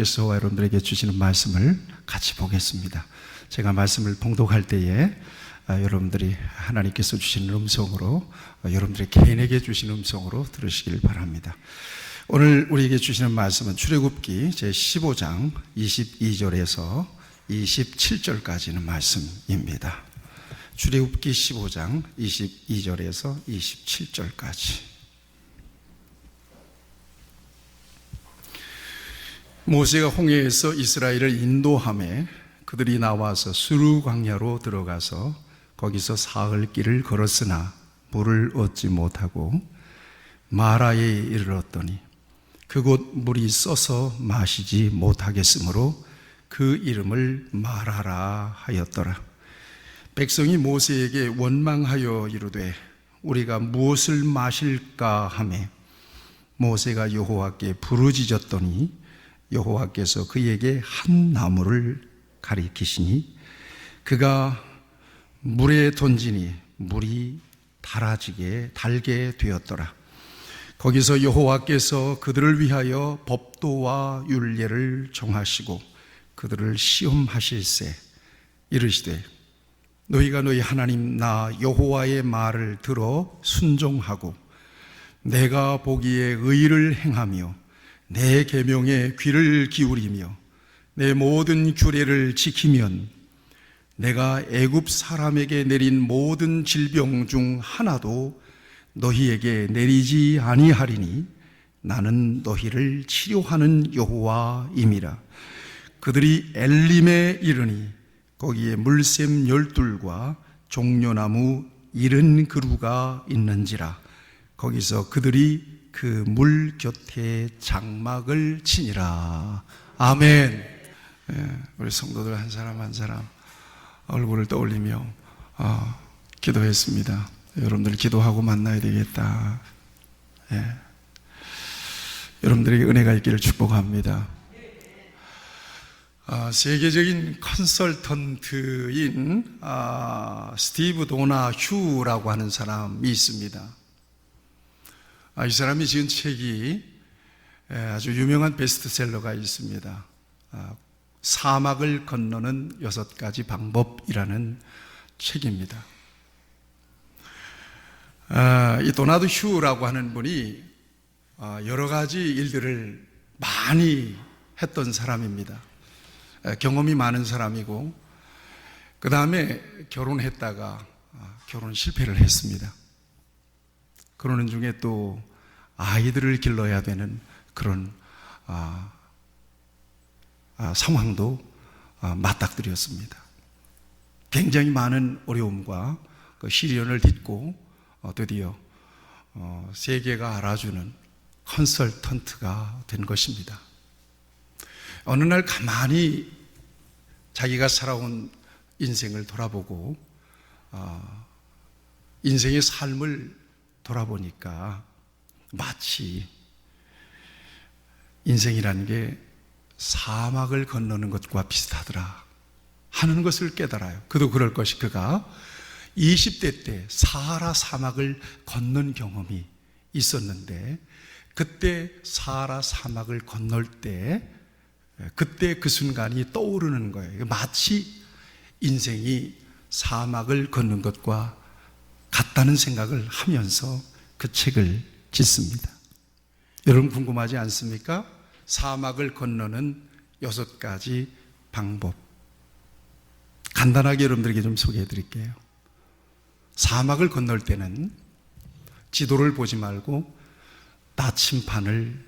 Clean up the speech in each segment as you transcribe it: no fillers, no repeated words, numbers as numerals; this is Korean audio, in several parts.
하나님께서 여러분들에게 주시는 말씀을 같이 보겠습니다. 제가 말씀을 봉독할 때에 여러분들이 하나님께서 주시는 음성으로, 여러분들의 개인에게 주시는 음성으로 들으시길 바랍니다. 오늘 우리에게 주시는 말씀은 출애굽기 제15장 22절에서 27절까지는 말씀입니다. 출애굽기 15장 22절에서 27절까지. 모세가 홍해에서 이스라엘을 인도하매 그들이 나와서 수르 광야로 들어가서 거기서 사흘 길을 걸었으나 물을 얻지 못하고 마라에 이르렀더니 그곳 물이 써서 마시지 못하겠으므로 그 이름을 마라라 하였더라. 백성이 모세에게 원망하여 이르되 우리가 무엇을 마실까 하매 모세가 여호와께 부르짖었더니 여호와께서 그에게 한 나무를 가리키시니 그가 물에 던지니 물이 달게 되었더라. 거기서 여호와께서 그들을 위하여 법도와 율례를 정하시고 그들을 시험하실세 이르시되 너희가 너희 하나님 나 여호와의 말을 들어 순종하고 내가 보기에 의를 행하며 내 계명에 귀를 기울이며 내 모든 규례를 지키면 내가 애굽 사람에게 내린 모든 질병 중 하나도 너희에게 내리지 아니하리니 나는 너희를 치료하는 여호와임이라. 그들이 엘림에 이르니 거기에 물샘 12과 종려나무 70그루가 있는지라. 거기서 그들이 그 물 곁에 장막을 치니라. 아멘. 우리 성도들 한 사람 한 사람 얼굴을 떠올리며 기도했습니다. 여러분들 기도하고 만나야 되겠다. 여러분들에게 은혜가 있기를 축복합니다. 세계적인 컨설턴트인 스티브 도나 휴라고 하는 사람이 있습니다. 이 사람이 지은 책이 아주 유명한 베스트셀러가 있습니다. 사막을 건너는 6가지 방법이라는 책입니다. 이 도나드 휴라고 하는 분이 여러 가지 일들을 많이 했던 사람입니다. 경험이 많은 사람이고 그 다음에 결혼했다가 결혼 실패를 했습니다. 그러는 중에 또 아이들을 길러야 되는 그런 상황도 맞닥뜨렸습니다. 굉장히 많은 어려움과 그 시련을 딛고 드디어 세계가 알아주는 컨설턴트가 된 것입니다. 어느 날 가만히 자기가 살아온 인생을 돌아보고 인생의 삶을 돌아보니까 마치 인생이라는 게 사막을 건너는 것과 비슷하더라 하는 것을 깨달아요. 그도 그럴 것이 그가 20대 때 사하라 사막을 건넌 경험이 있었는데 그때 사하라 사막을 건널 때 그때 그 순간이 떠오르는 거예요. 마치 인생이 사막을 걷는 것과 같다는 생각을 하면서 그 책을 짓습니다. 여러분 궁금하지 않습니까? 사막을 건너는 6가지 방법. 간단하게 여러분들에게 좀 소개해 드릴게요. 사막을 건널 때는 지도를 보지 말고 나침반을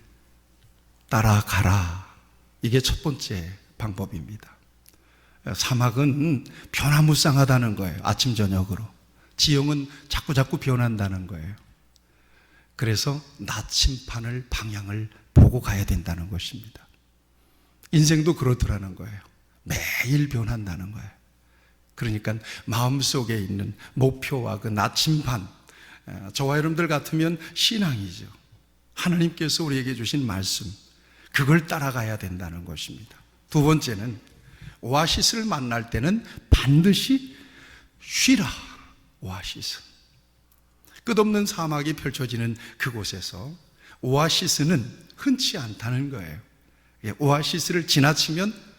따라가라. 이게 첫 번째 방법입니다. 사막은 변화무쌍하다는 거예요. 아침 저녁으로. 지형은 자꾸 변한다는 거예요. 그래서 나침반을 방향을 보고 가야 된다는 것입니다. 인생도 그렇더라는 거예요. 매일 변한다는 거예요. 그러니까 마음속에 있는 목표와 그 나침반, 저와 여러분들 같으면 신앙이죠. 하나님께서 우리에게 주신 말씀, 그걸 따라가야 된다는 것입니다. 두 번째는 오아시스를 만날 때는 반드시 쉬라. 오아시스, 끝없는 사막이 펼쳐지는 그곳에서 오아시스는 흔치 않다는 거예요. 오아시스를 지나치면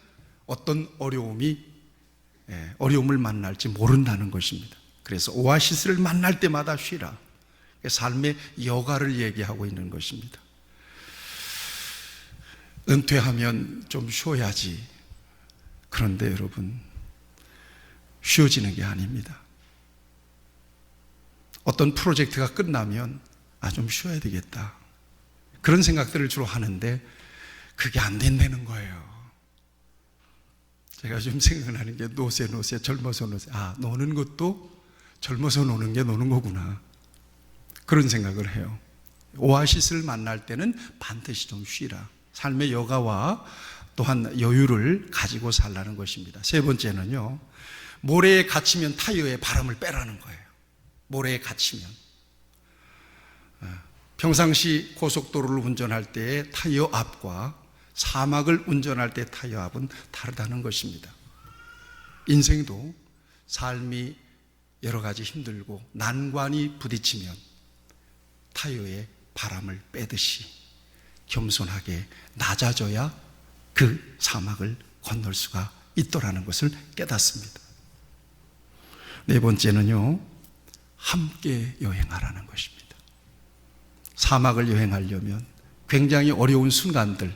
어떤 어려움을 만날지 모른다는 것입니다. 그래서 오아시스를 만날 때마다 쉬라. 삶의 여가를 얘기하고 있는 것입니다. 은퇴하면 좀 쉬어야지. 그런데 여러분, 쉬어지는 게 아닙니다. 어떤 프로젝트가 끝나면 좀 쉬어야 되겠다. 그런 생각들을 주로 하는데 그게 안 된다는 거예요. 제가 좀 생각나는 게 노세, 젊어서 노세. 노는 것도 젊어서 노는 게 노는 거구나. 그런 생각을 해요. 오아시스를 만날 때는 반드시 좀 쉬라. 삶의 여가와 또한 여유를 가지고 살라는 것입니다. 세 번째는요, 모래에 갇히면 타이어에 바람을 빼라는 거예요. 모래에 갇히면. 평상시 고속도로를 운전할 때의 타이어 앞과 사막을 운전할 때 타이어 앞은 다르다는 것입니다. 인생도 삶이 여러 가지 힘들고 난관이 부딪히면 타이어에 바람을 빼듯이 겸손하게 낮아져야 그 사막을 건널 수가 있더라는 것을 깨닫습니다. 네 번째는요, 함께 여행하라는 것입니다. 사막을 여행하려면 굉장히 어려운 순간들,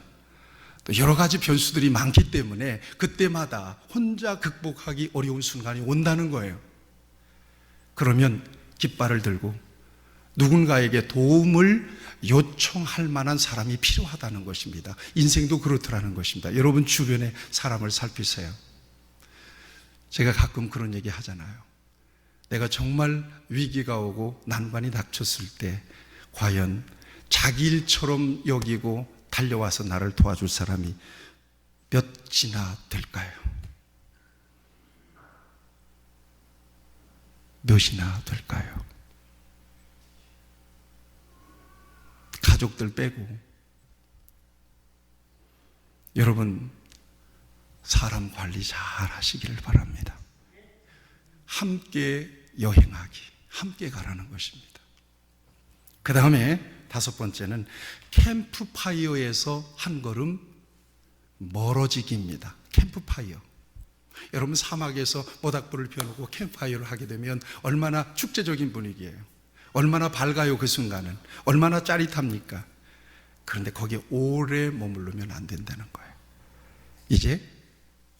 또 여러 가지 변수들이 많기 때문에 그때마다 혼자 극복하기 어려운 순간이 온다는 거예요. 그러면 깃발을 들고 누군가에게 도움을 요청할 만한 사람이 필요하다는 것입니다. 인생도 그렇더라는 것입니다. 여러분 주변의 사람을 살피세요. 제가 가끔 그런 얘기 하잖아요. 내가 정말 위기가 오고 난관이 닥쳤을 때 과연 자기 일처럼 여기고 달려와서 나를 도와줄 사람이 몇이나 될까요? 몇이나 될까요? 가족들 빼고. 여러분, 사람 관리 잘 하시기를 바랍니다. 함께 여행하기, 함께 가라는 것입니다. 그 다음에 다섯 번째는 캠프파이어에서 한 걸음 멀어지기입니다. 캠프파이어. 여러분, 사막에서 모닥불을 피워놓고 캠프파이어를 하게 되면 얼마나 축제적인 분위기예요. 얼마나 밝아요. 그 순간은 얼마나 짜릿합니까? 그런데 거기에 오래 머무르면 안 된다는 거예요. 이제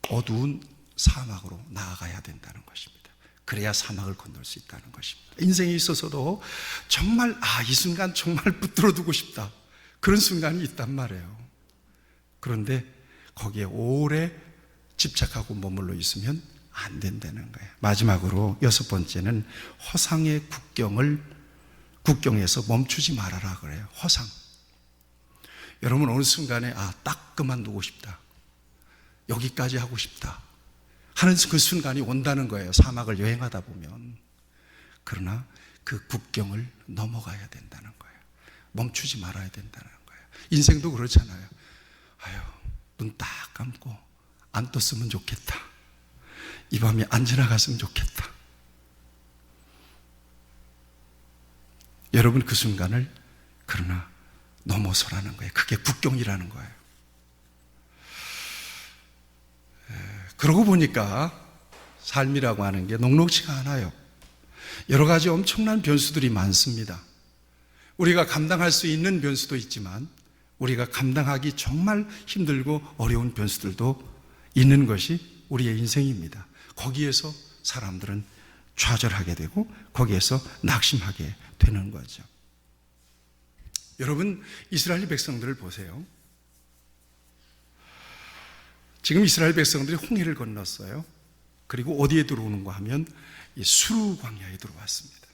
어두운 사막으로 나아가야 된다는 것입니다. 그래야 사막을 건널 수 있다는 것입니다. 인생에 있어서도 정말 이 순간 정말 붙들어 두고 싶다, 그런 순간이 있단 말이에요. 그런데 거기에 오래 집착하고 머물러 있으면 안 된다는 거예요. 마지막으로 여섯 번째는 허상의 국경에서 멈추지 말아라 그래요. 허상. 여러분, 어느 순간에 딱 그만두고 싶다, 여기까지 하고 싶다 하는 그 순간이 온다는 거예요. 사막을 여행하다 보면. 그러나 그 국경을 넘어가야 된다는 거예요. 멈추지 말아야 된다는 거예요. 인생도 그렇잖아요. 눈 딱 감고 안 떴으면 좋겠다, 이 밤이 안 지나갔으면 좋겠다. 여러분, 그 순간을 그러나 넘어서라는 거예요. 그게 국경이라는 거예요. 그러고 보니까 삶이라고 하는 게 녹록지가 않아요. 여러 가지 엄청난 변수들이 많습니다. 우리가 감당할 수 있는 변수도 있지만 우리가 감당하기 정말 힘들고 어려운 변수들도 있는 것이 우리의 인생입니다. 거기에서 사람들은 좌절하게 되고 거기에서 낙심하게 되는 거죠. 여러분, 이스라엘 백성들을 보세요. 지금 이스라엘 백성들이 홍해를 건넜어요. 그리고 어디에 들어오는가 하면 이 수르 광야에 들어왔습니다.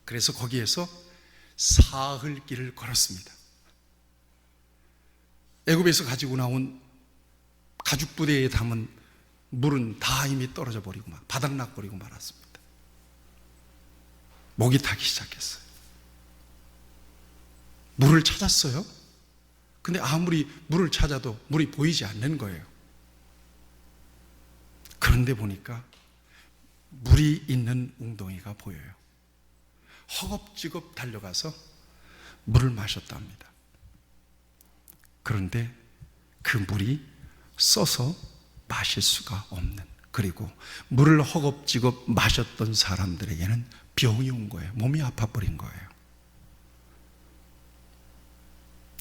그래서 거기에서 사흘 길을 걸었습니다. 애굽에서 가지고 나온 가죽 부대에 담은 물은 다 이미 떨어져 버리고 바닥락 버리고 말았습니다. 목이 타기 시작했어요. 물을 찾았어요. 근데 아무리 물을 찾아도 물이 보이지 않는 거예요. 그런데 보니까 물이 있는 웅덩이가 보여요. 허겁지겁 달려가서 물을 마셨답니다. 그런데 그 물이 써서 마실 수가 없는, 그리고 물을 허겁지겁 마셨던 사람들에게는 병이 온 거예요. 몸이 아파버린 거예요.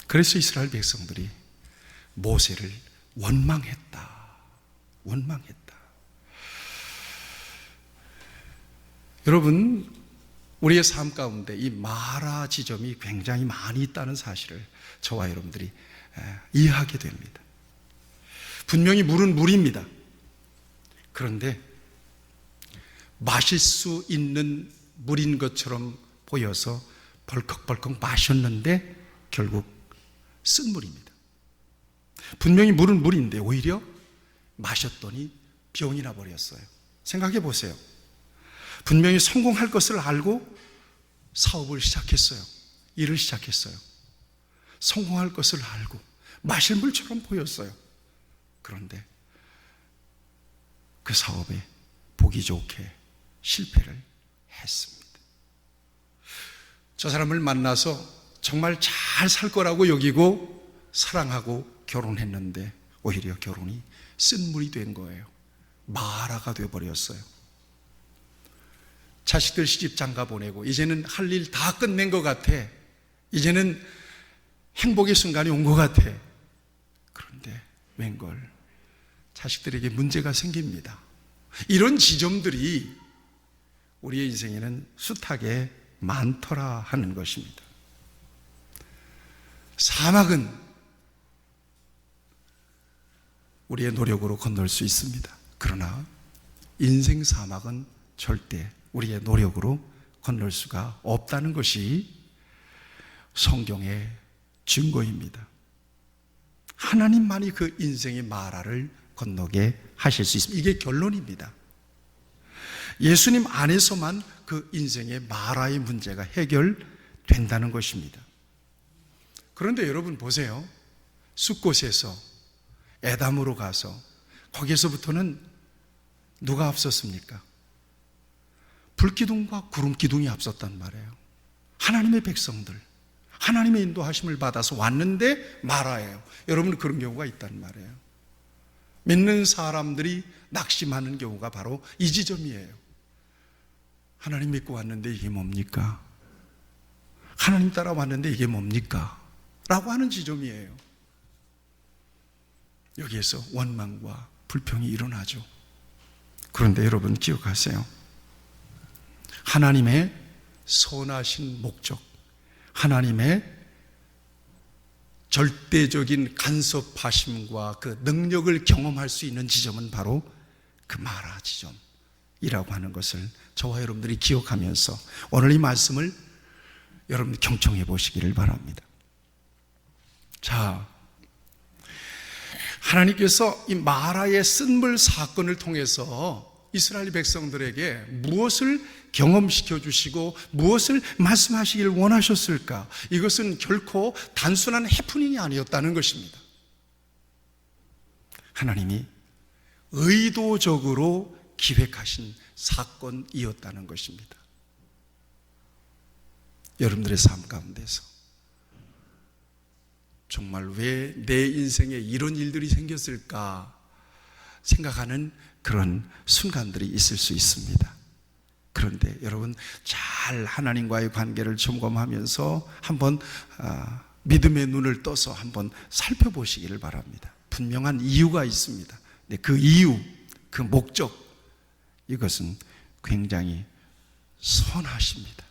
그래서 이스라엘 백성들이 모세를 원망했다. 여러분, 우리의 삶 가운데 이 마라 지점이 굉장히 많이 있다는 사실을 저와 여러분들이 이해하게 됩니다. 분명히 물은 물입니다. 그런데 마실 수 있는 물인 것처럼 보여서 벌컥벌컥 마셨는데 결국 쓴 물입니다. 분명히 물은 물인데 오히려 마셨더니 병이 나버렸어요. 생각해 보세요. 분명히 성공할 것을 알고 사업을 시작했어요. 일을 시작했어요. 성공할 것을 알고 마실 물처럼 보였어요. 그런데 그 사업에 보기 좋게 실패를 했습니다. 저 사람을 만나서 정말 잘 살 거라고 여기고 사랑하고 결혼했는데 오히려 결혼이 쓴물이 된 거예요. 마라가 되어버렸어요. 자식들 시집 장가 보내고 이제는 할 일 다 끝낸 것 같아. 이제는 행복의 순간이 온 것 같아. 그런데 웬걸 자식들에게 문제가 생깁니다. 이런 지점들이 우리의 인생에는 숱하게 많더라 하는 것입니다. 사막은 우리의 노력으로 건널 수 있습니다. 그러나 인생 사막은 절대 우리의 노력으로 건널 수가 없다는 것이 성경의 증거입니다. 하나님만이 그 인생의 마라를 건너게 하실 수 있습니다. 이게 결론입니다. 예수님 안에서만 그 인생의 마라의 문제가 해결된다는 것입니다. 그런데 여러분 보세요. 숫곳에서 에담으로 가서 거기에서부터는 누가 앞섰습니까? 불기둥과 구름기둥이 앞섰단 말이에요. 하나님의 백성들, 하나님의 인도하심을 받아서 왔는데 마라예요. 여러분 그런 경우가 있단 말이에요. 믿는 사람들이 낙심하는 경우가 바로 이 지점이에요. 하나님 믿고 왔는데 이게 뭡니까? 하나님 따라 왔는데 이게 뭡니까? 라고 하는 지점이에요. 여기에서 원망과 불평이 일어나죠. 그런데 여러분 기억하세요. 하나님의 선하신 목적, 하나님의 절대적인 간섭하심과 그 능력을 경험할 수 있는 지점은 바로 그 마라 지점이라고 하는 것을 저와 여러분들이 기억하면서 오늘 이 말씀을 여러분 경청해 보시기를 바랍니다. 자, 하나님께서 이 마라의 쓴물 사건을 통해서 이스라엘 백성들에게 무엇을 경험시켜 주시고 무엇을 말씀하시기를 원하셨을까? 이것은 결코 단순한 해프닝이 아니었다는 것입니다. 하나님이 의도적으로 기획하신 사건이었다는 것입니다. 여러분들의 삶 가운데서 정말 왜 내 인생에 이런 일들이 생겼을까 생각하는 그런 순간들이 있을 수 있습니다. 그런데 여러분 잘 하나님과의 관계를 점검하면서 한번 믿음의 눈을 떠서 한번 살펴보시기를 바랍니다. 분명한 이유가 있습니다. 그 이유, 그 목적, 이것은 굉장히 선하십니다.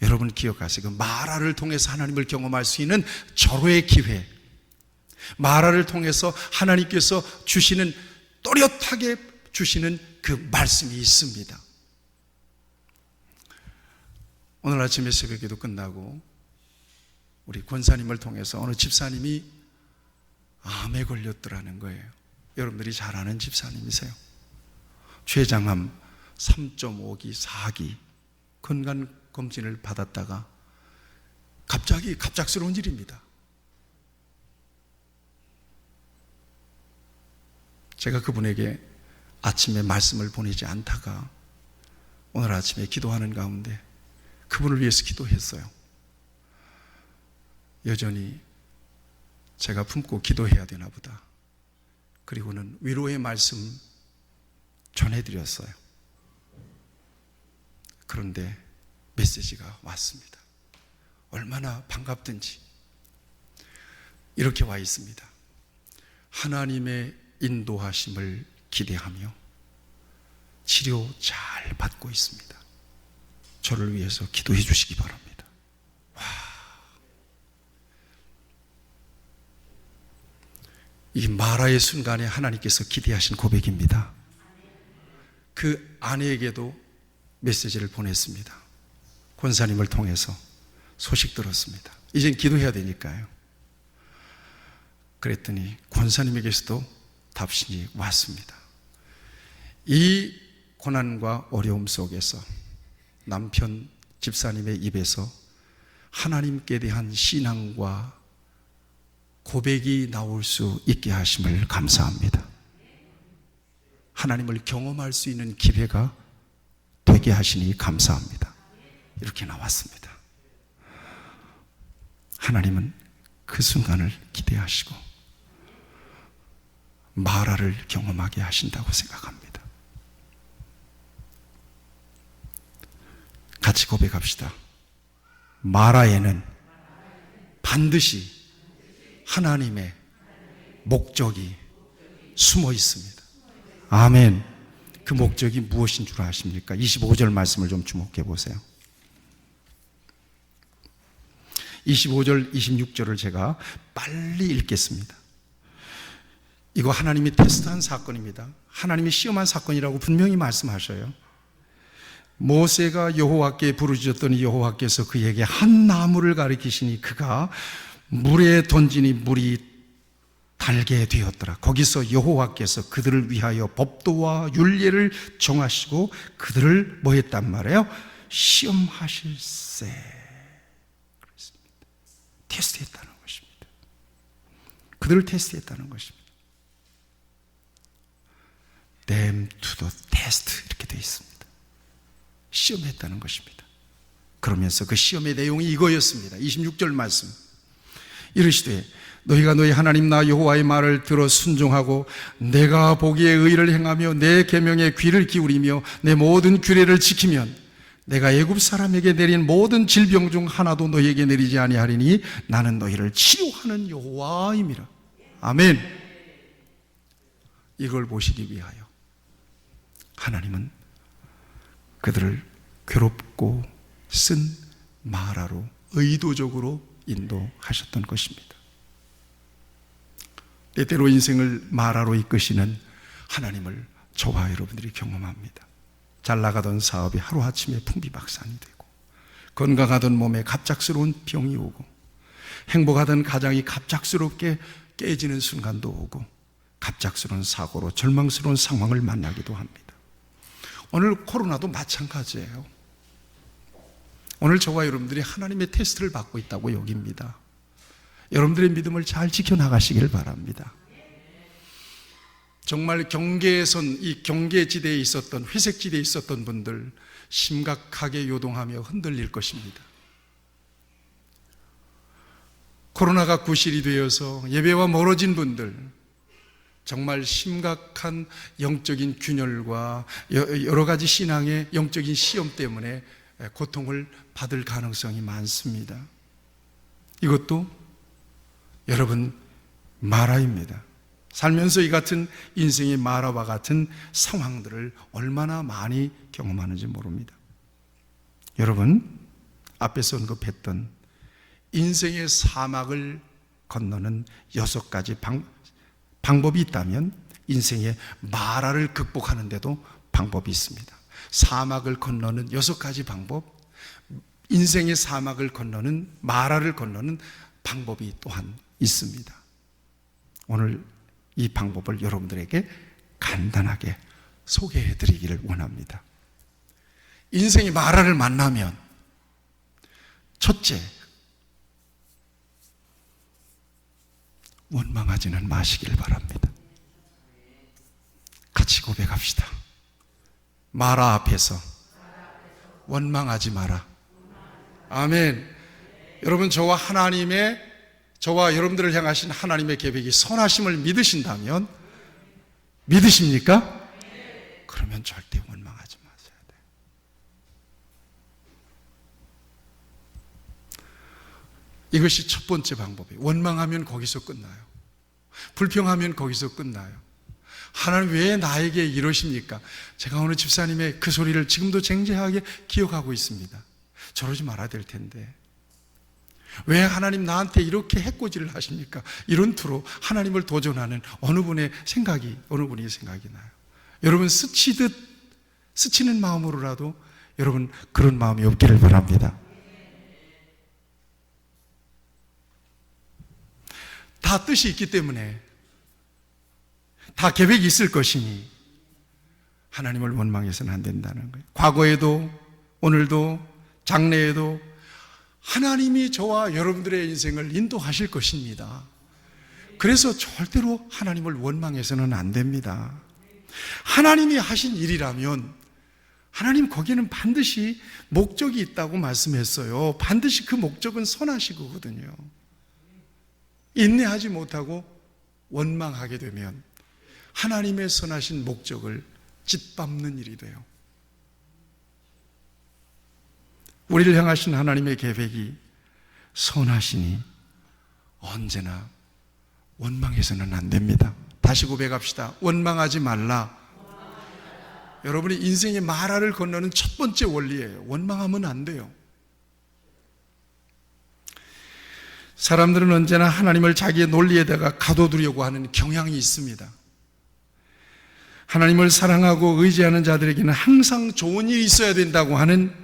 여러분 기억하세요. 그 마라를 통해서 하나님을 경험할 수 있는 절호의 기회, 마라를 통해서 하나님께서 주시는 또렷하게 주시는 그 말씀이 있습니다. 오늘 아침에 새벽기도 끝나고 우리 권사님을 통해서 어느 집사님이 암에 걸렸더라는 거예요. 여러분들이 잘 아는 집사님이세요. 췌장암 3.5기, 4기 건강검진을 받았다가 갑작스러운 일입니다. 제가 그분에게 아침에 말씀을 보내지 않다가 오늘 아침에 기도하는 가운데 그분을 위해서 기도했어요. 여전히 제가 품고 기도해야 되나 보다. 그리고는 위로의 말씀 전해드렸어요. 그런데 메시지가 왔습니다. 얼마나 반갑든지. 이렇게 와 있습니다. 하나님의 인도하심을 기대하며 치료 잘 받고 있습니다. 저를 위해서 기도해 주시기 바랍니다. 와. 이 마라의 순간에 하나님께서 기대하신 고백입니다. 그 아내에게도 메시지를 보냈습니다. 권사님을 통해서 소식 들었습니다. 이젠 기도해야 되니까요. 그랬더니 권사님에게서도 답신이 왔습니다. 이 고난과 어려움 속에서 남편 집사님의 입에서 하나님께 대한 신앙과 고백이 나올 수 있게 하심을 감사합니다. 하나님을 경험할 수 있는 기회가 되게 하시니 감사합니다. 이렇게 나왔습니다. 하나님은 그 순간을 기대하시고 마라를 경험하게 하신다고 생각합니다. 같이 고백합시다. 마라에는 반드시 하나님의 목적이 숨어 있습니다. 아멘. 그 목적이 무엇인 줄 아십니까? 25절 말씀을 좀 주목해 보세요. 25절, 26절을 제가 빨리 읽겠습니다. 이거 하나님이 테스트한 사건입니다. 하나님이 시험한 사건이라고 분명히 말씀하셔요. 모세가 여호와께 부르짖었더니 여호와께서 그에게 한 나무를 가리키시니 그가 물에 던지니 물이 달게 되었더라. 거기서 여호와께서 그들을 위하여 법도와 율례를 정하시고 그들을 뭐 했단 말이에요? 시험하실세. 그렇습니다. 테스트했다는 것입니다. 그들을 테스트했다는 것입니다. Them to the test 이렇게 되어 있습니다. 시험했다는 것입니다. 그러면서 그 시험의 내용이 이거였습니다. 26절 말씀. 이르시되 너희가 너희 하나님 나 여호와의 말을 들어 순종하고 내가 보기에 의를 행하며 내 계명에 귀를 기울이며 내 모든 규례를 지키면 내가 애굽 사람에게 내린 모든 질병 중 하나도 너희에게 내리지 아니하리니 나는 너희를 치료하는 여호와임이라. 아멘. 이걸 보시기 위하여 하나님은 그들을 괴롭고 쓴 마라로 의도적으로 인도하셨던 것입니다. 때때로 인생을 마라로 이끄시는 하나님을 저와 여러분들이 경험합니다. 잘 나가던 사업이 하루아침에 풍비박산이 되고, 건강하던 몸에 갑작스러운 병이 오고, 행복하던 가정이 갑작스럽게 깨지는 순간도 오고, 갑작스러운 사고로 절망스러운 상황을 만나기도 합니다. 오늘 코로나도 마찬가지예요. 오늘 저와 여러분들이 하나님의 테스트를 받고 있다고 여깁니다. 여러분들의 믿음을 잘 지켜나가시길 바랍니다. 정말 경계선, 이 경계지대에 있었던, 회색지대에 있었던 분들 심각하게 요동하며 흔들릴 것입니다. 코로나가 구실이 되어서 예배와 멀어진 분들, 정말 심각한 영적인 균열과 여러 가지 신앙의 영적인 시험 때문에 고통을 받을 가능성이 많습니다. 이것도 여러분 마라입니다. 살면서 이 같은 인생의 마라와 같은 상황들을 얼마나 많이 경험하는지 모릅니다. 여러분, 앞에서 언급했던 인생의 사막을 건너는 6가지 방법이 있다면 인생의 마라를 극복하는 데도 방법이 있습니다. 사막을 건너는 6가지 방법, 인생의 사막을 건너는, 마라를 건너는 방법이 또한 있습니다. 오늘 이 방법을 여러분들에게 간단하게 소개해 드리기를 원합니다. 인생의 마라를 만나면 첫째, 원망하지는 마시길 바랍니다. 같이 고백합시다. 마라 앞에서 원망하지 마라. 아멘. 여러분, 저와 하나님의 저와 여러분들을 향하신 하나님의 계획이 선하심을 믿으신다면, 믿으십니까? 그러면 절대 원망하지 마셔야 돼요. 이것이 첫 번째 방법이에요. 원망하면 거기서 끝나요. 불평하면 거기서 끝나요. 하나님 왜 나에게 이러십니까? 제가 오늘 집사님의 그 소리를 지금도 쟁쟁하게 기억하고 있습니다. 저러지 말아야 될 텐데 왜 하나님 나한테 이렇게 해코지를 하십니까? 이런 투로 하나님을 도전하는 어느 분의 생각이 나요. 여러분 스치는 마음으로라도 여러분 그런 마음이 없기를 바랍니다. 다 뜻이 있기 때문에, 다 계획이 있을 것이니 하나님을 원망해서는 안 된다는 거예요. 과거에도 오늘도 장래에도 하나님이 저와 여러분들의 인생을 인도하실 것입니다. 그래서 절대로 하나님을 원망해서는 안 됩니다. 하나님이 하신 일이라면 하나님 거기에는 반드시 목적이 있다고 말씀했어요. 반드시 그 목적은 선하시거든요. 인내하지 못하고 원망하게 되면 하나님의 선하신 목적을 짓밟는 일이 돼요. 우리를 향하신 하나님의 계획이 선하시니 언제나 원망해서는 안 됩니다. 다시 고백합시다. 원망하지 말라. 여러분이 인생의 마라를 건너는 첫 번째 원리예요. 원망하면 안 돼요. 사람들은 언제나 하나님을 자기의 논리에다가 가둬두려고 하는 경향이 있습니다. 하나님을 사랑하고 의지하는 자들에게는 항상 좋은 일이 있어야 된다고 하는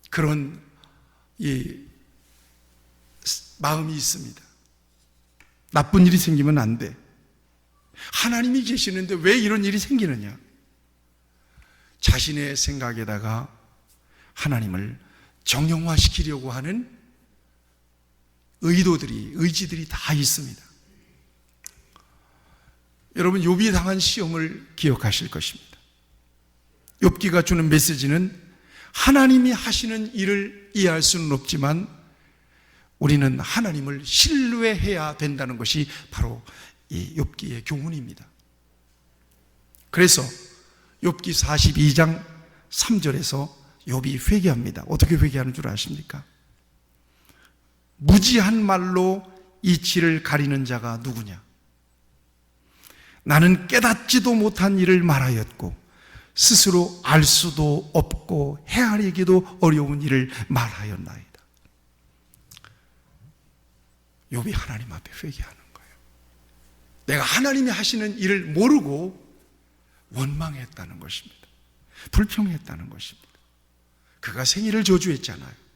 그런 마음이 있습니다. 나쁜 일이 생기면 안 돼. 하나님이 계시는데 왜 이런 일이 생기느냐? 자신의 생각에다가 하나님을 정형화시키려고 하는 의지들이 다 있습니다. 여러분, 욥이 당한 시험을 기억하실 것입니다. 욥기가 주는 메시지는 하나님이 하시는 일을 이해할 수는 없지만 우리는 하나님을 신뢰해야 된다는 것이 바로 이 욥기의 교훈입니다. 그래서 욥기 42장 3절에서 욥이 회개합니다. 어떻게 회개하는 줄 아십니까? 무지한 말로 이치를 가리는 자가 누구냐? 나는 깨닫지도 못한 일을 말하였고 스스로 알 수도 없고 헤아리기도 어려운 일을 말하였나이다. 욥이 하나님 앞에 회개하는 거예요. 내가 하나님이 하시는 일을 모르고 원망했다는 것입니다. 불평했다는 것입니다. 그가 생일을 저주했잖아요.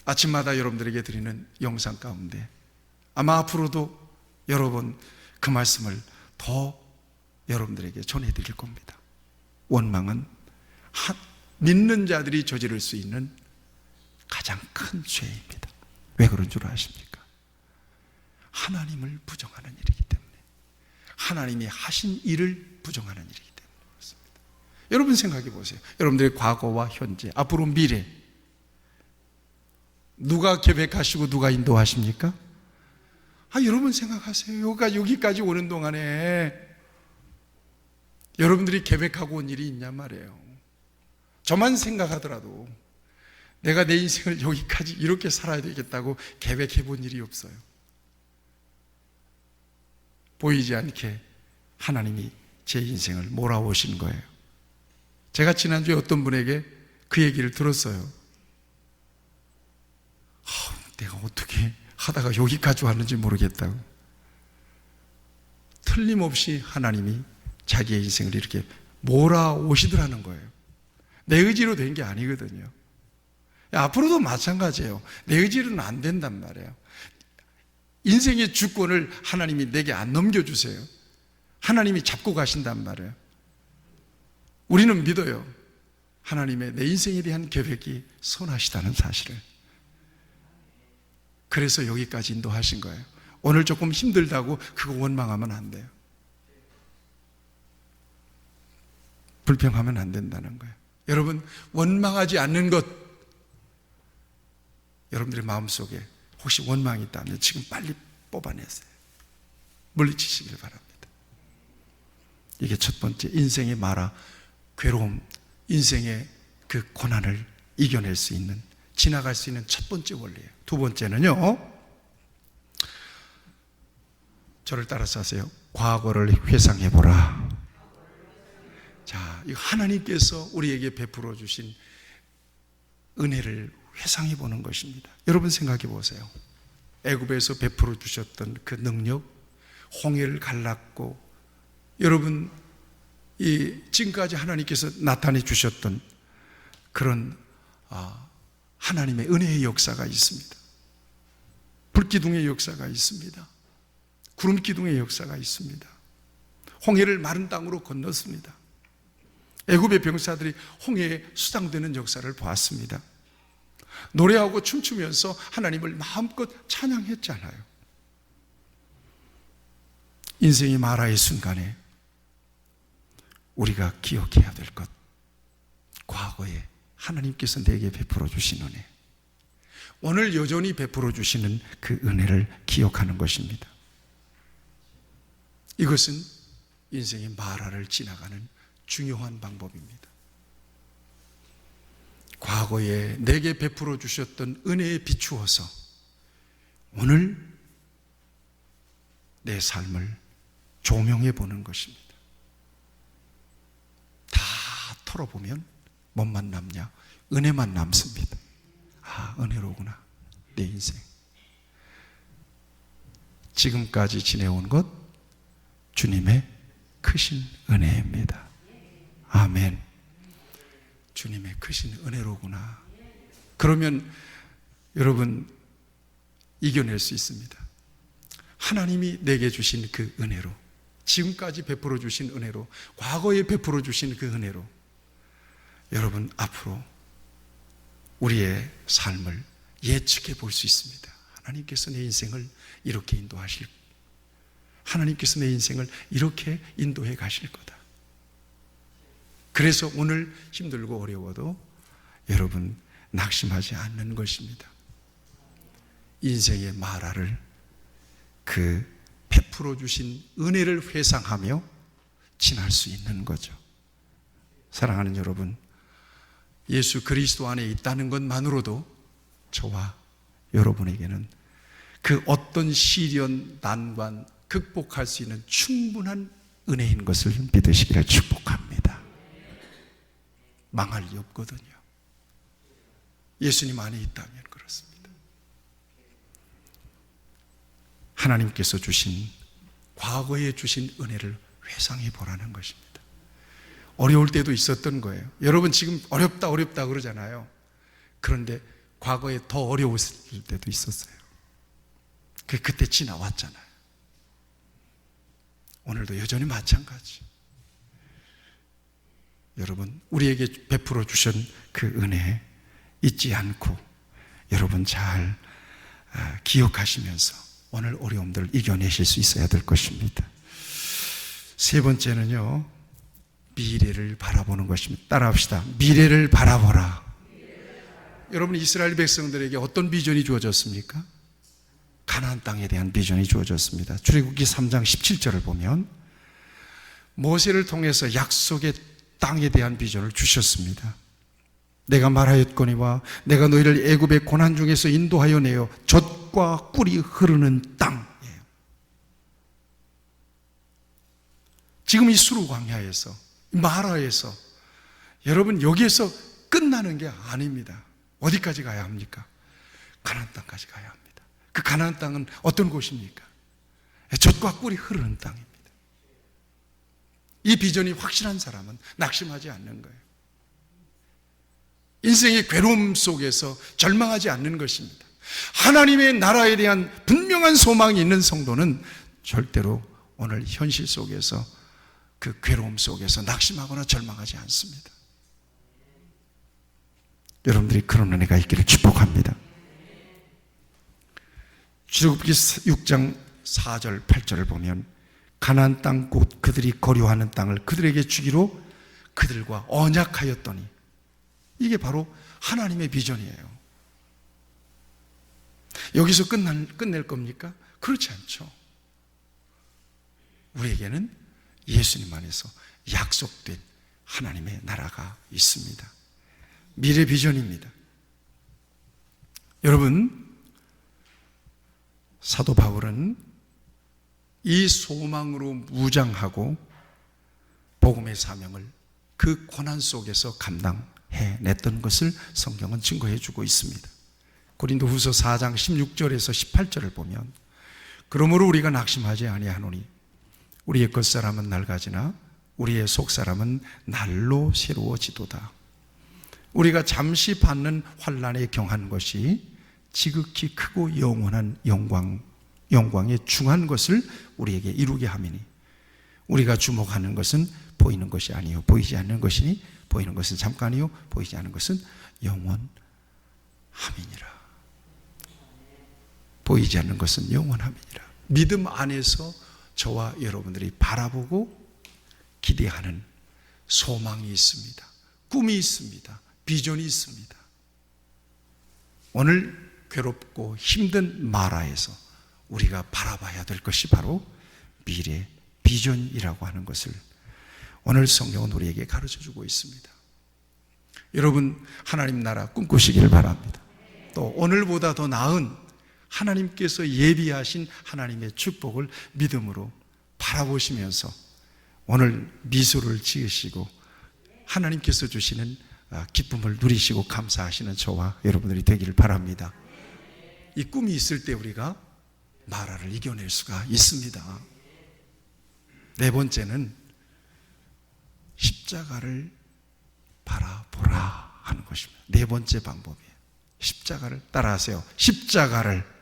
아침마다 여러분들에게 드리는 영상 가운데 아마 앞으로도 여러 번 그 말씀을 더 여러분들에게 전해드릴 겁니다. 원망은 믿는 자들이 저지를 수 있는 가장 큰 죄입니다. 왜 그런 줄 아십니까? 하나님을 부정하는 일이기 때문에, 하나님이 하신 일을 부정하는 일이기 때문에 그렇습니다. 여러분 생각해 보세요. 여러분들의 과거와 현재, 앞으로 미래, 누가 계획하시고 누가 인도하십니까? 여러분 생각하세요. 여기까지 오는 동안에 여러분들이 계획하고 온 일이 있냔 말이에요. 저만 생각하더라도 내가 내 인생을 여기까지 이렇게 살아야 되겠다고 계획해 본 일이 없어요. 보이지 않게 하나님이 제 인생을 몰아오신 거예요. 제가 지난주에 어떤 분에게 그 얘기를 들었어요. 내가 어떻게 하다가 여기까지 왔는지 모르겠다고. 틀림없이 하나님이 자기의 인생을 이렇게 몰아오시더라는 거예요. 내 의지로 된 게 아니거든요. 앞으로도 마찬가지예요. 내 의지로는 안 된단 말이에요. 인생의 주권을 하나님이 내게 안 넘겨주세요. 하나님이 잡고 가신단 말이에요. 우리는 믿어요. 하나님의 내 인생에 대한 계획이 선하시다는 사실을. 그래서 여기까지 인도하신 거예요. 오늘 조금 힘들다고 그거 원망하면 안 돼요. 불평하면 안 된다는 거예요. 여러분, 원망하지 않는 것, 여러분들의 마음속에 혹시 원망이 있다면 지금 빨리 뽑아내세요. 물리치시길 바랍니다. 이게 첫 번째, 인생의 마라, 괴로움, 인생의 그 고난을 이겨낼 수 있는, 지나갈 수 있는 첫 번째 원리예요. 두 번째는요, 저를 따라서 하세요. 과거를 회상해보라. 자, 이거 하나님께서 우리에게 베풀어 주신 은혜를 회상해 보는 것입니다. 여러분 생각해 보세요. 애굽에서 베풀어 주셨던 그 능력, 홍해를 갈랐고, 여러분 지금까지 하나님께서 나타내 주셨던 그런 하나님의 은혜의 역사가 있습니다. 불기둥의 역사가 있습니다. 구름기둥의 역사가 있습니다. 홍해를 마른 땅으로 건넜습니다. 애굽의 병사들이 홍해에 수장되는 역사를 보았습니다. 노래하고 춤추면서 하나님을 마음껏 찬양했잖아요. 인생이 마라의 순간에 우리가 기억해야 될 것, 과거에 하나님께서 내게 베풀어 주신 은혜, 오늘 여전히 베풀어 주시는 그 은혜를 기억하는 것입니다. 이것은 인생의 마라를 지나가는 중요한 방법입니다. 과거에 내게 베풀어 주셨던 은혜에 비추어서 오늘 내 삶을 조명해 보는 것입니다. 다 털어보면 뭐만 남냐? 은혜만 남습니다. 아, 은혜로구나, 내 인생. 지금까지 지내온 것 주님의 크신 은혜입니다. 아멘. 주님의 크신 은혜로구나. 그러면 여러분 이겨낼 수 있습니다. 하나님이 내게 주신 그 은혜로, 지금까지 베풀어 주신 은혜로, 과거에 베풀어 주신 그 은혜로 여러분 앞으로 우리의 삶을 예측해 볼 수 있습니다. 하나님께서 내 인생을 이렇게 인도하실, 하나님께서 내 인생을 이렇게 인도해 가실 거다. 그래서 오늘 힘들고 어려워도 여러분 낙심하지 않는 것입니다. 인생의 마라를, 그 베풀어 주신 은혜를 회상하며 지날 수 있는 거죠. 사랑하는 여러분, 예수 그리스도 안에 있다는 것만으로도 저와 여러분에게는 그 어떤 시련, 난관 극복할 수 있는 충분한 은혜인 것을 믿으시기를 축복합니다. 망할 리 없거든요. 예수님 안에 있다면 그렇습니다. 하나님께서 주신, 과거에 주신 은혜를 회상해 보라는 것입니다. 어려울 때도 있었던 거예요. 여러분 지금 어렵다 그러잖아요. 그런데 과거에 더 어려웠을 때도 있었어요. 그때 지나왔잖아요. 오늘도 여전히 마찬가지. 여러분 우리에게 베풀어 주신 그 은혜 잊지 않고 여러분 잘 기억하시면서 오늘 어려움들을 이겨내실 수 있어야 될 것입니다. 세 번째는요, 미래를 바라보는 것입니다. 따라합시다. 미래를 바라보라. 여러분 이스라엘 백성들에게 어떤 비전이 주어졌습니까? 가나안 땅에 대한 비전이 주어졌습니다. 출애굽기 3장 17절을 보면 모세를 통해서 약속의 땅에 대한 비전을 주셨습니다. 내가 말하였거니와 내가 너희를 애굽의 고난 중에서 인도하여 내어 젖과 꿀이 흐르는 땅이에요. 지금 이 수르 광야에서, 마라에서, 여러분 여기에서 끝나는 게 아닙니다. 어디까지 가야 합니까? 가나안 땅까지 가야 합니다. 그 가나안 땅은 어떤 곳입니까? 젖과 꿀이 흐르는 땅입니다. 이 비전이 확실한 사람은 낙심하지 않는 거예요. 인생의 괴로움 속에서 절망하지 않는 것입니다. 하나님의 나라에 대한 분명한 소망이 있는 성도는 절대로 오늘 현실 속에서, 그 괴로움 속에서 낙심하거나 절망하지 않습니다. 여러분들이 그런 은혜가 있기를 축복합니다. 출애굽기 6장 4절 8절을 보면 가나안 땅 곧 그들이 거류하는 땅을 그들에게 주기로 그들과 언약하였더니, 이게 바로 하나님의 비전이에요. 여기서 끝낼 겁니까? 그렇지 않죠. 우리에게는 예수님 안에서 약속된 하나님의 나라가 있습니다. 미래 비전입니다. 여러분, 사도 바울은 이 소망으로 무장하고 복음의 사명을 그 고난 속에서 감당해냈던 것을 성경은 증거해 주고 있습니다. 고린도후서 4장 16절에서 18절을 보면, 그러므로 우리가 낙심하지 아니하노니 우리의 겉사람은 낡아지나 우리의 속사람은 날로 새로워지도다. 우리가 잠시 받는 환난에 경한 것이 지극히 크고 영원한 영광에 중한 것을 우리에게 이루게 함이니 우리가 주목하는 것은 보이는 것이 아니요 보이지 않는 것이니 보이는 것은 잠깐이요 보이지 않는 것은 영원함이니라. 보이지 않는 것은 영원함이니라. 믿음 안에서 저와 여러분들이 바라보고 기대하는 소망이 있습니다. 꿈이 있습니다. 비전이 있습니다. 오늘 괴롭고 힘든 마라에서 우리가 바라봐야 될 것이 바로 미래 비전이라고 하는 것을 오늘 성경은 우리에게 가르쳐주고 있습니다. 여러분, 하나님 나라 꿈꾸시기를 바랍니다. 또 오늘보다 더 나은 하나님께서 예비하신 하나님의 축복을 믿음으로 바라보시면서 오늘 미소를 지으시고 하나님께서 주시는 기쁨을 누리시고 감사하시는 저와 여러분들이 되기를 바랍니다. 이 꿈이 있을 때 우리가 마라를 이겨낼 수가 있습니다. 네 번째는 십자가를 바라보라 하는 것입니다. 네 번째 방법이에요. 십자가를 따라하세요. 십자가를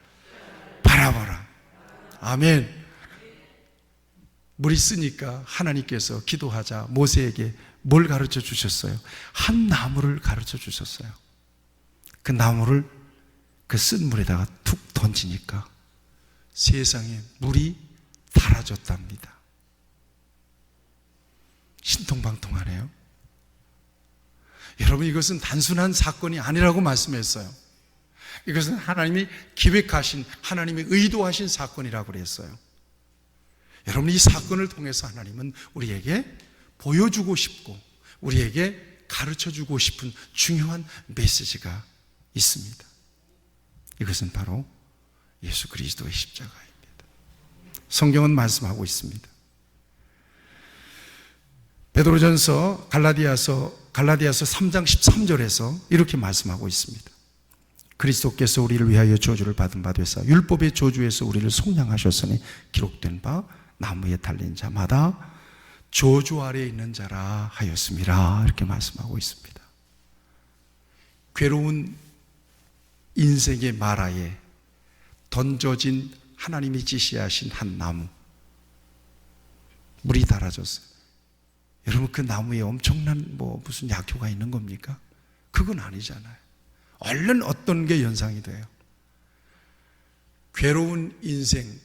바라보라. 아멘. 물이 쓰니까 하나님께서 기도하자 모세에게 뭘 가르쳐 주셨어요? 한 나무를 가르쳐 주셨어요. 그 나무를 그 쓴 물에다가 툭 던지니까 세상에 물이 달아졌답니다. 신통방통하네요. 여러분, 이것은 단순한 사건이 아니라고 말씀했어요. 이것은 하나님이 기획하신, 하나님이 의도하신 사건이라고 그랬어요. 여러분, 이 사건을 통해서 하나님은 우리에게 보여주고 싶고 우리에게 가르쳐주고 싶은 중요한 메시지가 있습니다. 이것은 바로 예수 그리스도의 십자가입니다. 성경은 말씀하고 있습니다. 베드로전서 갈라디아서 3장 13절에서 이렇게 말씀하고 있습니다. 그리스도께서 우리를 위하여 저주를 받은 바 되사 율법의 저주에서 우리를 속량하셨으니 기록된 바 나무에 달린 자마다 저주 아래에 있는 자라 하였음이라. 이렇게 말씀하고 있습니다. 괴로운 인생의 마라에 던져진 하나님이 지시하신 한 나무, 물이 달아졌어요. 여러분, 그 나무에 엄청난 무슨 약효가 있는 겁니까? 그건 아니잖아요. 얼른 어떤 게 연상이 돼요? 괴로운 인생.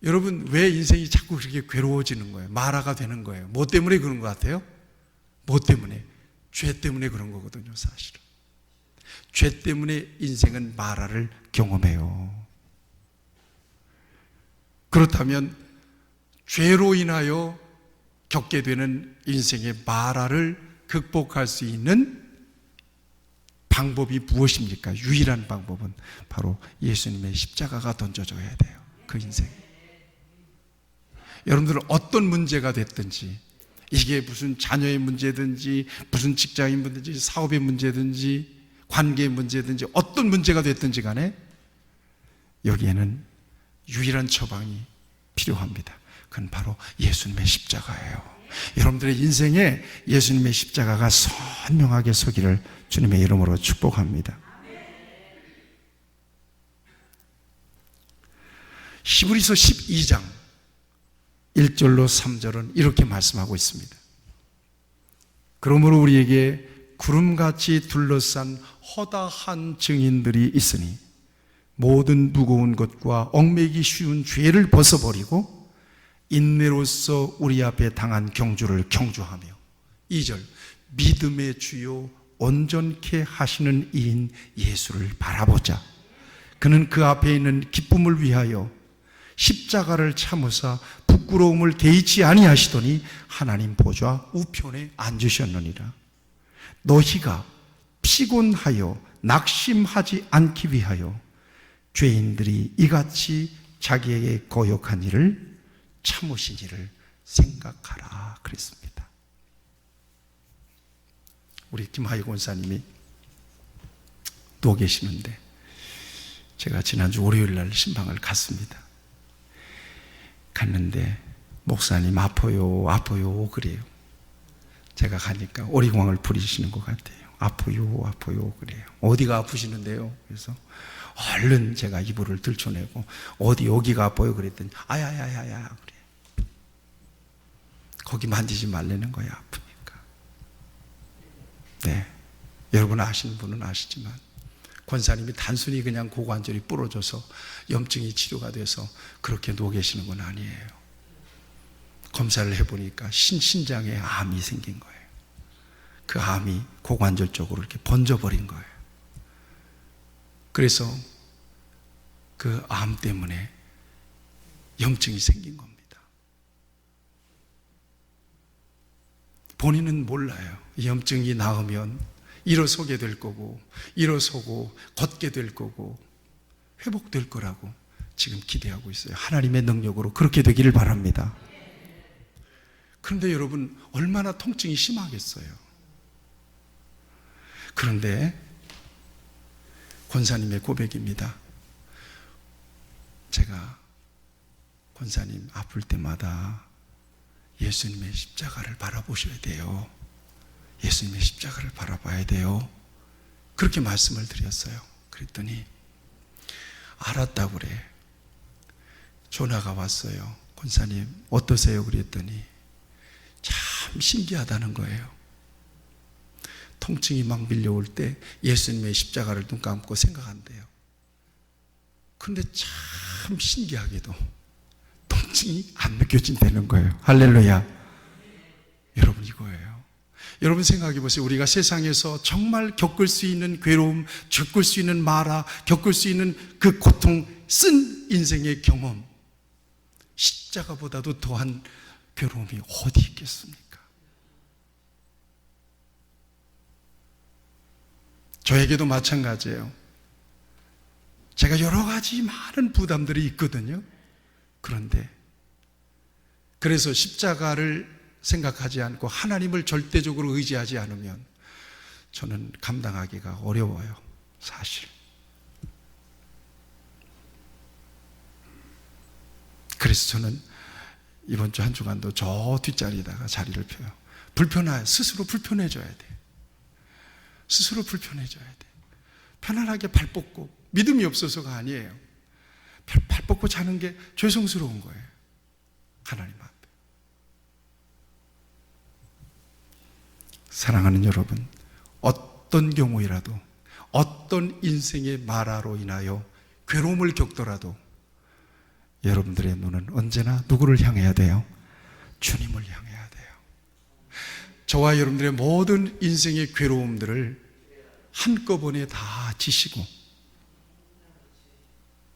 여러분, 왜 인생이 자꾸 그렇게 괴로워지는 거예요? 마라가 되는 거예요. 뭐 때문에 그런 것 같아요? 뭐 때문에? 죄 때문에 그런 거거든요, 사실은. 죄 때문에 인생은 마라를 경험해요. 그렇다면 죄로 인하여 겪게 되는 인생의 마라를 극복할 수 있는 방법이 무엇입니까? 유일한 방법은 바로 예수님의 십자가가 던져져야 돼요. 그 인생. 여러분들은 어떤 문제가 됐든지, 이게 무슨 자녀의 문제든지 무슨 직장인 문제든지 사업의 문제든지 관계의 문제든지 어떤 문제가 됐든지 간에 여기에는 유일한 처방이 필요합니다. 그건 바로 예수님의 십자가예요. 여러분들의 인생에 예수님의 십자가가 선명하게 서기를 주님의 이름으로 축복합니다. 히브리서 12장 1절로 3절은 이렇게 말씀하고 있습니다. 그러므로 우리에게 구름같이 둘러싼 허다한 증인들이 있으니 모든 무거운 것과 얽매기 쉬운 죄를 벗어버리고 인내로서 우리 앞에 당한 경주를 경주하며 2절 믿음의 주요 온전케 하시는 이인 예수를 바라보자. 그는 그 앞에 있는 기쁨을 위하여 십자가를 참으사 부끄러움을 개의치 아니하시더니 하나님 보좌 우편에 앉으셨느니라. 너희가 피곤하여 낙심하지 않기 위하여 죄인들이 이같이 자기에게 거역한 일을 참으신 일을 생각하라 그랬습니다. 우리 김하희 권사님이 누워 계시는데 제가 지난주 월요일 날 신방을 갔습니다. 갔는데 목사님 아파요 아파요 그래요. 제가 가니까 오리광을 부리시는 것 같아요. 아파요 아파요 그래요. 어디가 아프시는데요? 그래서 얼른 제가 이불을 들춰내고 어디 여기가 아파요 그랬더니 아야야야야 그래. 거기 만지지 말라는 거야 아프니까. 네, 여러분 아시는 분은 아시지만 권사님이 단순히 그냥 고관절이 부러져서 염증이 치료가 돼서 그렇게 누워 계시는 건 아니에요. 검사를 해보니까 신장에 암이 생긴 거예요. 그 암이 고관절 쪽으로 이렇게 번져버린 거예요. 그래서 그 암 때문에 염증이 생긴 겁니다. 본인은 몰라요. 염증이 나으면 일어서게 될 거고, 일어서고 걷게 될 거고 회복될 거라고 지금 기대하고 있어요. 하나님의 능력으로 그렇게 되기를 바랍니다. 그런데 여러분, 얼마나 통증이 심하겠어요. 그런데 권사님의 고백입니다. 제가 권사님 아플 때마다 예수님의 십자가를 바라보셔야 돼요. 예수님의 십자가를 바라봐야 돼요. 그렇게 말씀을 드렸어요. 그랬더니 알았다고 그래. 전화가 왔어요. 권사님 어떠세요? 그랬더니 참 신기하다는 거예요. 통증이 막 밀려올 때 예수님의 십자가를 눈 감고 생각한대요. 그런데 참 신기하게도 통증이 안 느껴진다는 거예요. 할렐루야. 여러분 이거예요. 여러분 생각해 보세요. 우리가 세상에서 정말 겪을 수 있는 괴로움, 겪을 수 있는 마라, 겪을 수 있는 그 고통, 쓴 인생의 경험, 십자가보다도 더한 괴로움이 어디 있겠습니까? 저에게도 마찬가지예요. 제가 여러 가지 많은 부담들이 있거든요. 그런데 그래서 십자가를 생각하지 않고 하나님을 절대적으로 의지하지 않으면 저는 감당하기가 어려워요. 사실. 그래서 저는 이번 주 한 주간도 저 뒷자리에다가 자리를 펴요. 스스로 불편해져야 돼. 스스로 불편해져야 돼. 편안하게 발 뻗고, 믿음이 없어서가 아니에요. 발 뻗고 자는 게 죄송스러운 거예요. 하나님 앞에. 사랑하는 여러분, 어떤 경우이라도, 어떤 인생의 마라로 인하여 괴로움을 겪더라도 여러분들의 눈은 언제나 누구를 향해야 돼요? 주님을 향해야 돼요. 저와 여러분들의 모든 인생의 괴로움들을 한꺼번에 다 지시고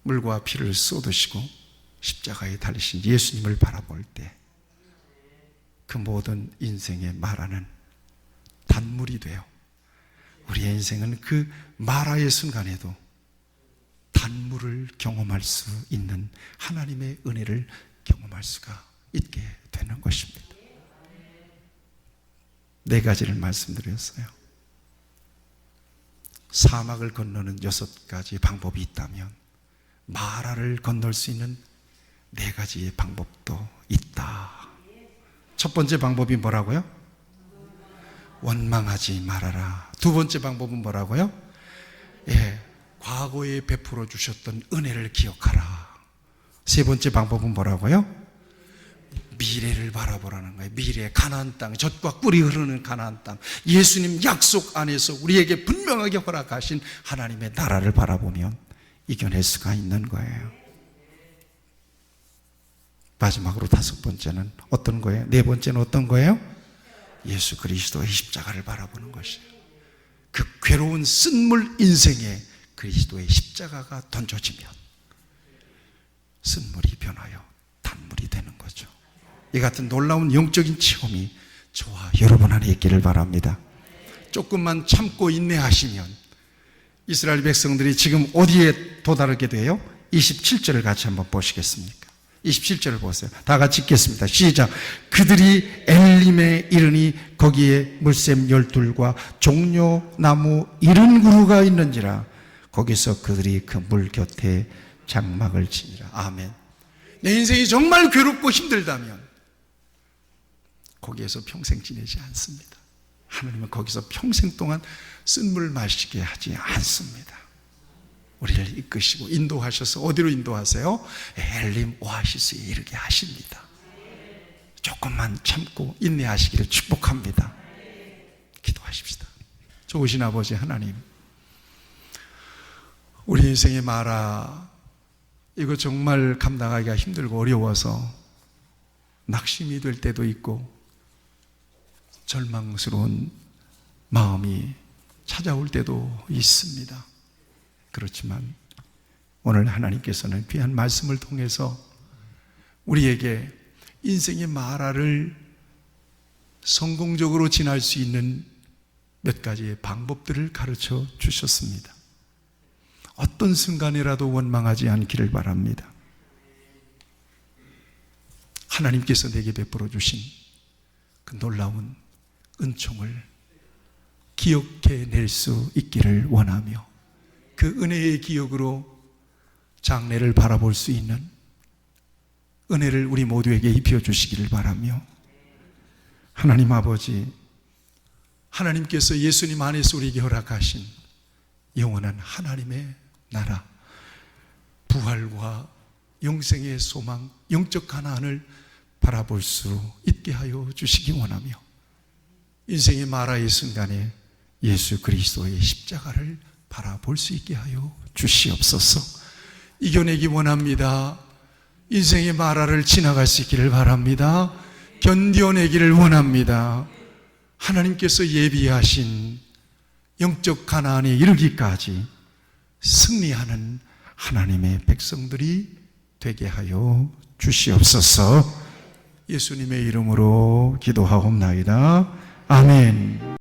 물과 피를 쏟으시고 십자가에 달리신 예수님을 바라볼 때 그 모든 인생의 마라는 단물이 돼요. 우리의 인생은 그 마라의 순간에도 단물을 경험할 수 있는 하나님의 은혜를 경험할 수가 있게 되는 것입니다. 4가지를 말씀드렸어요. 사막을 건너는 6가지 방법이 있다면 마라를 건널 수 있는 4가지의 방법도 있다. 첫 번째 방법이 뭐라고요? 원망하지 말아라. 2번째 방법은 뭐라고요? 과거에 베풀어 주셨던 은혜를 기억하라. 3번째 방법은 뭐라고요? 미래를 바라보라는 거예요. 미래, 가나안 땅, 젖과 꿀이 흐르는 가나안 땅, 예수님 약속 안에서 우리에게 분명하게 허락하신 하나님의 나라를 바라보면 이겨낼 수가 있는 거예요. 마지막으로 5번째는 어떤 거예요? 4번째는 어떤 거예요? 예수 그리스도의 십자가를 바라보는 것이에요. 그 괴로운 쓴물 인생에 그리스도의 십자가가 던져지면 쓴물이 변하여 단물이 되는 거죠. 이 같은 놀라운 영적인 체험이 저와 여러분 안에 있기를 바랍니다. 조금만 참고 인내하시면 이스라엘 백성들이 지금 어디에 도달하게 돼요? 27절을 같이 한번 보시겠습니까? 27절을 보세요. 다 같이 읽겠습니다. 시작. 그들이 엘림에 이르니 거기에 물샘 12과 종려나무 70그루가 있는지라 거기서 그들이 그 물 곁에 장막을 치니라. 아멘. 내 인생이 정말 괴롭고 힘들다면 거기에서 평생 지내지 않습니다. 하나님은 거기서 평생 동안 쓴물 마시게 하지 않습니다. 우리를 이끄시고 인도하셔서 어디로 인도하세요? 엘림 오아시스에 이르게 하십니다. 조금만 참고 인내하시기를 축복합니다. 기도하십시다. 좋으신 아버지 하나님, 우리 인생의 마라 이거 정말 감당하기가 힘들고 어려워서 낙심이 될 때도 있고 절망스러운 마음이 찾아올 때도 있습니다. 그렇지만 오늘 하나님께서는 귀한 말씀을 통해서 우리에게 인생의 마라를 성공적으로 지날 수 있는 몇 가지의 방법들을 가르쳐 주셨습니다. 어떤 순간이라도 원망하지 않기를 바랍니다. 하나님께서 내게 베풀어 주신 그 놀라운 은총을 기억해낼 수 있기를 원하며 그 은혜의 기억으로 장래를 바라볼 수 있는 은혜를 우리 모두에게 입혀주시기를 바라며 하나님 아버지, 하나님께서 예수님 안에서 우리에게 허락하신 영원한 하나님의 나라, 부활과 영생의 소망, 영적 가나안을 바라볼 수 있게 하여 주시기 원하며 인생의 마라의 순간에 예수 그리스도의 십자가를 바라볼 수 있게 하여 주시옵소서. 이겨내기 원합니다. 인생의 마라를 지나갈 수 있기를 바랍니다. 견뎌내기를 원합니다. 하나님께서 예비하신 영적 가나안에 이르기까지 승리하는 하나님의 백성들이 되게 하여 주시옵소서. 예수님의 이름으로 기도하옵나이다. 아멘.